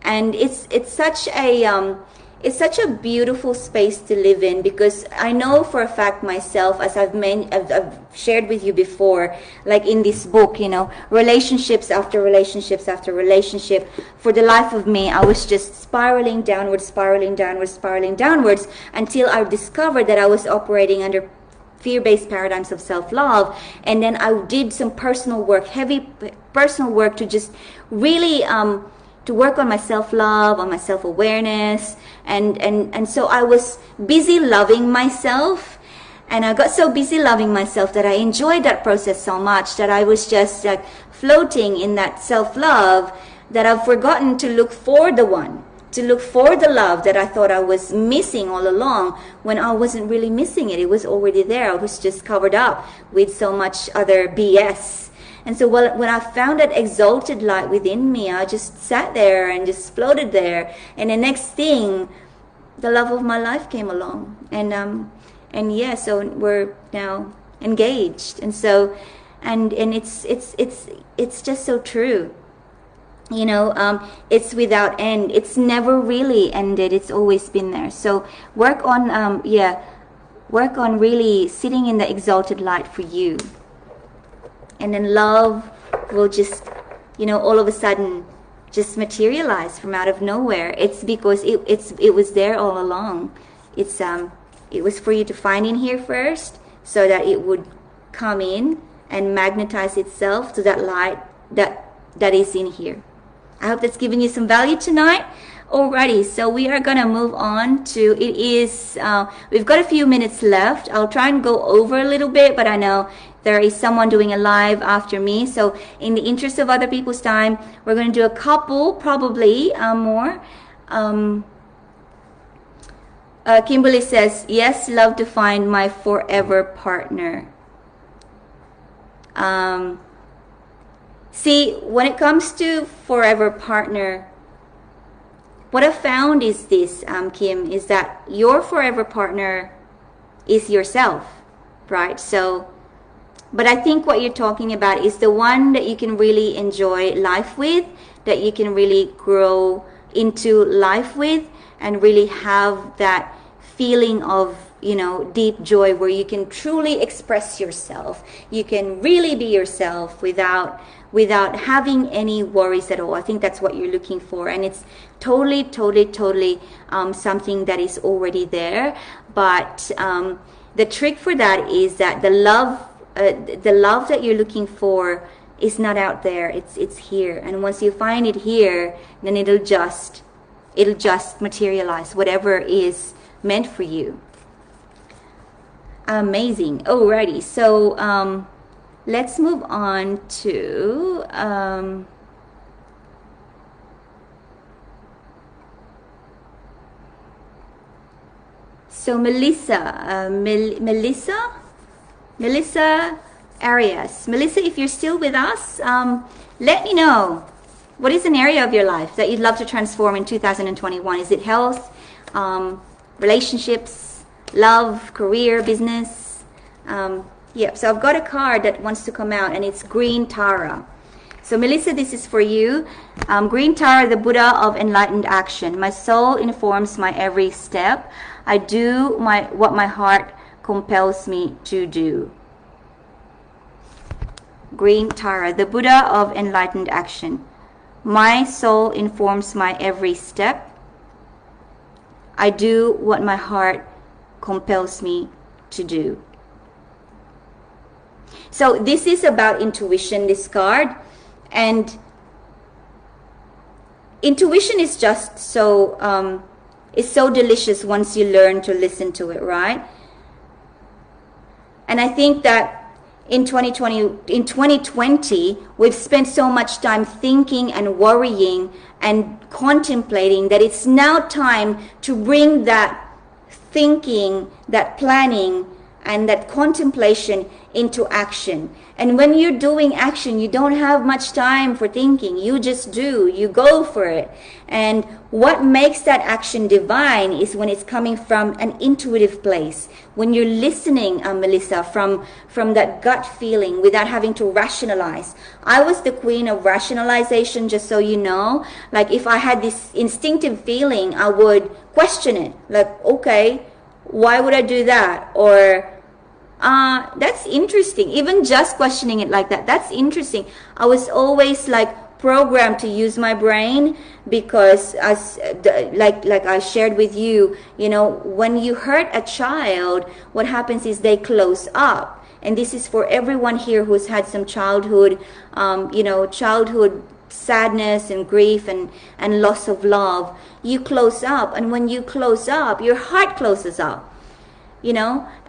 And it's such a it's such a beautiful space to live in, because I know for a fact myself, as I've shared with you before, like in this book, you know, relationships after relationships after relationship. For the life of me, I was just spiraling downwards, spiraling downwards, spiraling downwards, until I discovered that I was operating under fear-based paradigms of self-love. And then I did some personal work, heavy personal work, to just really to work on my self-love, on my self-awareness, and so I was busy loving myself, and I got so busy loving myself that I enjoyed that process so much that I was just like floating in that self-love, that I've forgotten to look for the one, to look for the love that I thought I was missing all along, when I wasn't really missing it. It was already there. I was just covered up with so much other BS. And so when I found that exalted light within me, I just sat there and just floated there. And the next thing, the love of my life came along. And yeah, so we're now engaged. And so, and it's just so true. You know, it's without end. It's never really ended. It's always been there. So work on, work on really sitting in the exalted light for you. And then love will just, you know, all of a sudden just materialize from out of nowhere. It's because it was there all along. It was for you to find in here first, so that it would come in and magnetize itself to that light that is in here. I hope that's given you some value tonight. Alrighty, so we are gonna move on to, it is, we've got a few minutes left. I'll try and go over a little bit, but I know there is someone doing a live after me. So in the interest of other people's time, we're going to do a couple, probably more. Kimberly says, yes, love to find my forever partner. See, when it comes to forever partner, what I found is this, Kim, is that your forever partner is yourself, right? So, but I think what you're talking about is the one that you can really enjoy life with, that you can really grow into life with, and really have that feeling of, you know, deep joy, where you can truly express yourself. You can really be yourself without having any worries at all. I think that's what you're looking for, and it's totally something that is already there. But the trick for that is that the love that you're looking for is not out there. It's here, and once you find it here, then it'll just materialize, whatever is meant for you. Amazing. Alrighty, so let's move on to so Melissa, Melissa Arias. Melissa, if you're still with us, let me know, what is an area of your life that you'd love to transform in 2021? Is it health, relationships, love, career, business? Yeah, so I've got a card that wants to come out, and it's Green Tara. So Melissa, this is for you. Green Tara, the Buddha of enlightened action. My soul informs my every step. I do what my heart compels me to do. Green Tara, the Buddha of enlightened action. My soul informs my every step. I do what my heart compels me to do. So this is about intuition, this card. And intuition is just so, it's so delicious once you learn to listen to it, right? And I think that in 2020, we've spent so much time thinking and worrying and contemplating that it's now time to bring that thinking, that planning, and that contemplation into action. And when you're doing action, you don't have much time for thinking. You just do. You go for it. And what makes that action divine is when it's coming from an intuitive place. When you're listening, Melissa, from that gut feeling without having to rationalize. I was the queen of rationalization, just so you know. Like if I had this instinctive feeling, I would question it. Like, okay, why would I do that? Or that's interesting. Even just questioning it like that, that's interesting. I was always like programmed to use my brain because like I shared with you, you know, when you hurt a child, what happens is they close up. And this is for everyone here who's had some childhood, childhood sadness and grief and loss of love. You close up, and when you close up, your heart closes up.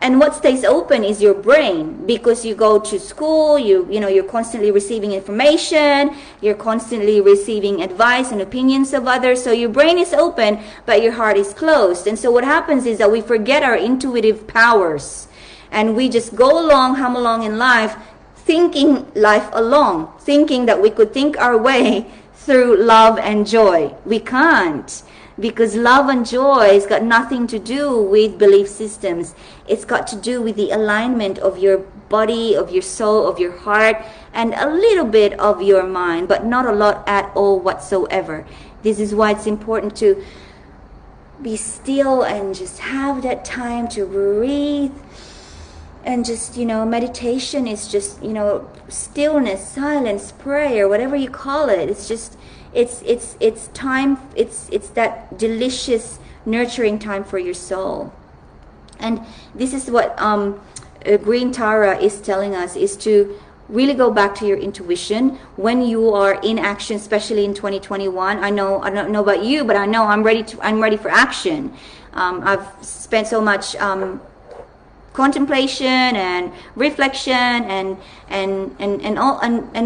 And what stays open is your brain, because you go to school, you're constantly receiving information, you're constantly receiving advice and opinions of others, so your brain is open but your heart is closed. And so what happens is that we forget our intuitive powers, and we just go along, hum along in life, thinking life along, thinking that we could think our way through love and joy. We can't. Because love and joy has got nothing to do with belief systems. It's got to do with the alignment of your body, of your soul, of your heart, and a little bit of your mind, but not a lot at all whatsoever. This is why it's important to be still and just have that time to breathe. And just, meditation is just, stillness, silence, prayer, whatever you call it. It's just... It's time. It's that delicious, nurturing time for your soul, and this is what Green Tara is telling us: is to really go back to your intuition when you are in action, especially in 2021. I don't know about you, but I know I'm ready for action. I've spent so much contemplation and reflection and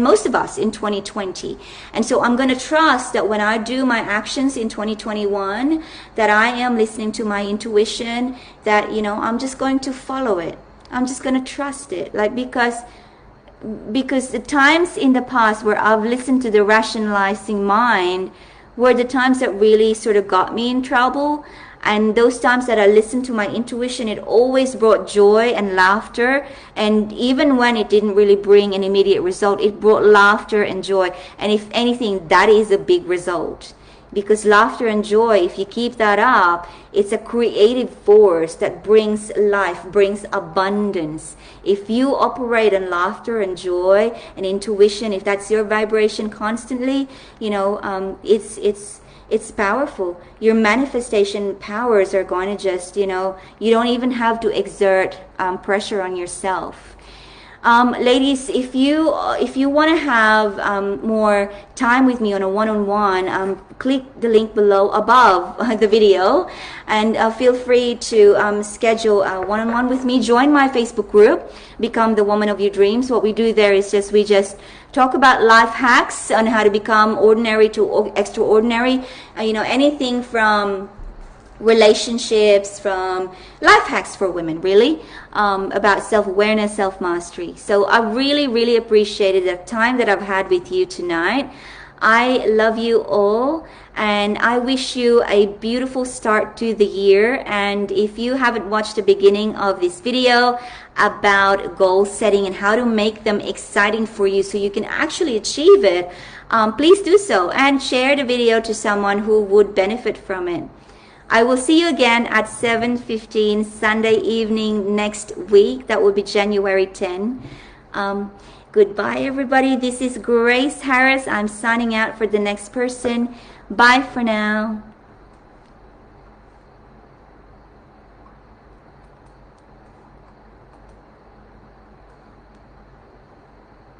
most of us in 2020. And so I'm going to trust that when I do my actions in 2021, that I am listening to my intuition, that I'm just going to follow it. I'm just going to trust it, because the times in the past where I've listened to the rationalizing mind were the times that really sort of got me in trouble. And those times that I listened to my intuition, it always brought joy and laughter. And even when it didn't really bring an immediate result, it brought laughter and joy. And if anything, that is a big result. Because laughter and joy, if you keep that up, it's a creative force that brings life, brings abundance. If you operate on laughter and joy and intuition, if that's your vibration constantly, it's powerful. Your manifestation powers are going to just, you don't even have to exert pressure on yourself. Ladies, if you want to have more time with me on a one-on-one, click the link below above the video, and feel free to schedule a one-on-one with me. Join my Facebook group, Become the Woman of Your Dreams. What we do there is we just talk about life hacks on how to become ordinary to extraordinary. Anything from relationships, from life hacks for women, really, about self-awareness, self-mastery. So I really, really appreciated the time that I've had with you tonight. I love you all, and I wish you a beautiful start to the year. And if you haven't watched the beginning of this video about goal setting and how to make them exciting for you so you can actually achieve it, please do so and share the video to someone who would benefit from it. I will see you again at 7:15 Sunday evening next week. That will be January 10. Goodbye, everybody. This is Grace Harris. I'm signing out for the next person. Bye for now.